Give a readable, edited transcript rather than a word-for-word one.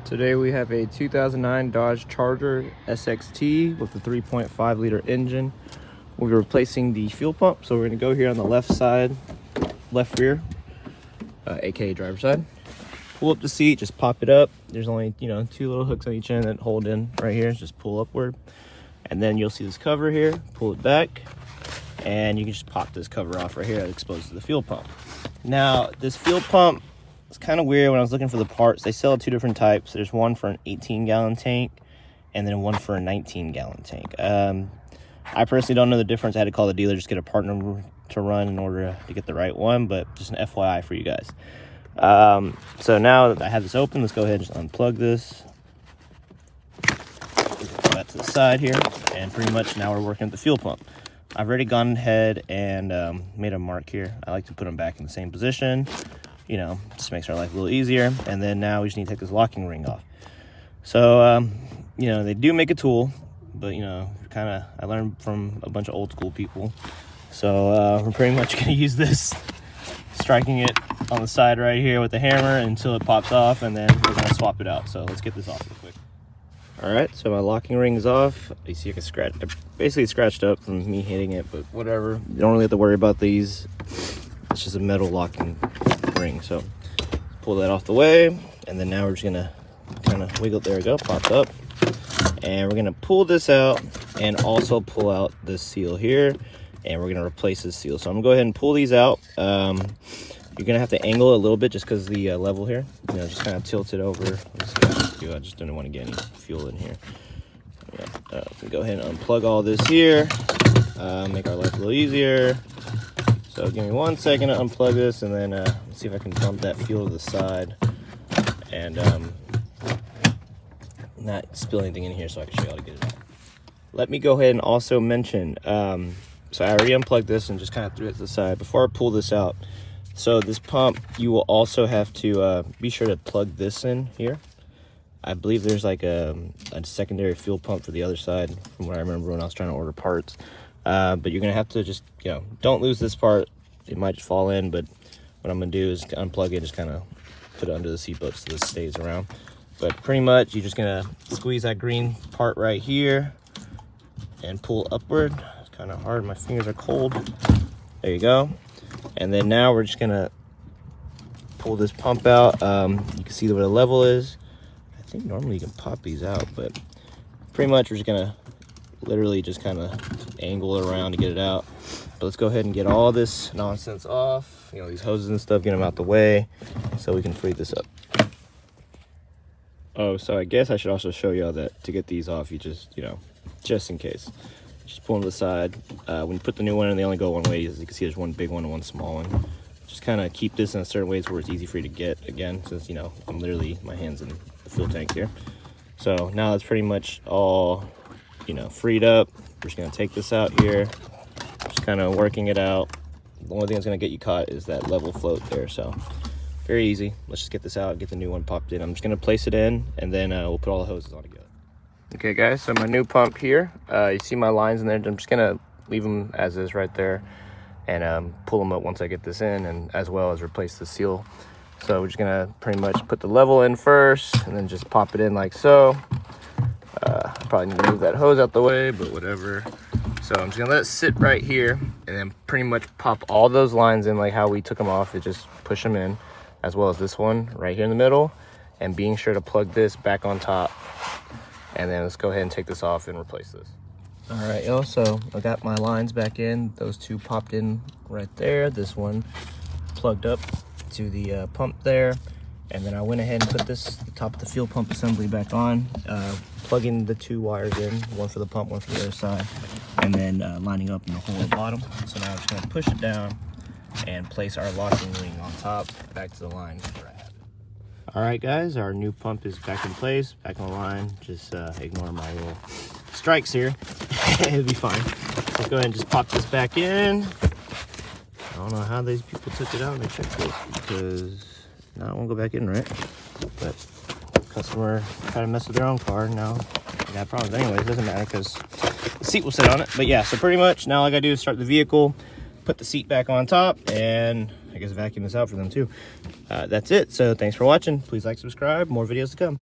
Today we have a 2009 Dodge Charger SXT with a 3.5 liter engine. We'll be replacing the fuel pump, so we're going to go here on the left side, left rear, aka driver's side. Pull up the seat, just pop it up. There's only, two little hooks on each end that hold in right here. Just pull upward. And then you'll see this cover here, pull it back, and you can just pop this cover off right here that exposes the fuel pump. Now, this fuel pump, it's kind of weird. When I was looking for the parts, they sell two different types. There's one for an 18-gallon tank and then one for a 19-gallon tank. I personally don't know the difference. I had to call the dealer, just get a partner to run in order to get the right one, but just an FYI for you guys. So now that I have this open, let's go ahead and just unplug this. Put that to the side here, and pretty much now we're working at the fuel pump. I've already gone ahead and made a mark here. I like to put them back in the same position. Just makes our life a little easier. And then now we just need to take this locking ring off. So, they do make a tool, but, I learned from a bunch of old school people. So we're pretty much going to use this, striking it on the side right here with the hammer until it pops off, and then we're going to swap it out. So let's get this off real quick. All right, so my locking ring is off. You see I can scratch, basically scratched up from me hitting it, but whatever. You don't really have to worry about these. It's just a metal locking ring. So pull that off the way, and then now we're just gonna kind of wiggle. There we go, popped up. And we're gonna pull this out and also pull out this seal here, and we're gonna replace this seal. So I'm gonna go ahead and pull these out. You're gonna have to angle it a little bit just because the level here, just kind of tilt it over. Let's see what I can do. I just didn't want to get any fuel in here. Yeah, go ahead and unplug all this here, make our life a little easier. So give me 1 second to unplug this, and then see if I can bump that fuel to the side and not spill anything in here so I can show you how to get it out. Let me go ahead and also mention, so I already unplugged this and just kind of threw it to the side. Before I pull this out, so this pump, you will also have to be sure to plug this in here. I believe there's like a secondary fuel pump for the other side from what I remember when I was trying to order parts. But you're going to have to just, don't lose this part. It might just fall in, but what I'm going to do is unplug it, just kind of put it under the seat boot so this stays around. But pretty much, you're just going to squeeze that green part right here and pull upward. It's kind of hard. My fingers are cold. There you go. And then now we're just going to pull this pump out. You can see where the level is. I think normally you can pop these out, but pretty much we're just going to literally just kind of angle it around to get it out. But let's go ahead and get all this nonsense off, these hoses and stuff, get them out the way so we can free this up. Oh, so I guess I should also show y'all that to get these off, you just, just in case, just pull them to the side. When you put the new one in, they only go one way. As you can see, there's one big one and one small one. Just kind of keep this in a certain ways where it's easy for you to get, again, since, I'm literally, my hand's in the fuel tank here. So now it's pretty much all freed up. We're just gonna take this out here, just kind of working it out. The only thing that's gonna get you caught is that level float there. So very easy. Let's just get this out, get the new one popped in. I'm just gonna place it in, and then we'll put all the hoses on together. Okay guys, so my new pump here, you see my lines in there. I'm just gonna leave them as is right there, and pull them up once I get this in, and as well as replace the seal. So we're just gonna pretty much put the level in first, and then just pop it in like so. Probably need to move that hose out the way, but whatever. So I'm just gonna let it sit right here, and then pretty much pop all those lines in like how we took them off. Just push them in, as well as this one right here in the middle, and being sure to plug this back on top. And then let's go ahead and take this off and replace this. All right, y'all, so I got my lines back in. Those two popped in right there. This one plugged up to the pump there. And then I went ahead and put the top of the fuel pump assembly back on, plugging the two wires in, one for the pump, one for the other side, and then lining up in the hole at the bottom. So now I'm just gonna push it down and place our locking ring on top, back to the line where I have it. All right, guys, our new pump is back in place, back on the line. Just ignore my little strikes here. It'll be fine. Let's go ahead and just pop this back in. I don't know how these people took it out and they checked it, because now it won't go back in, right? But customer tried to mess with their own car. Now they got problems anyway. It doesn't matter because the seat will sit on it. But yeah, so pretty much now all I gotta do is start the vehicle, put the seat back on top, and I guess vacuum this out for them too. That's it. So thanks for watching. Please like, subscribe. More videos to come.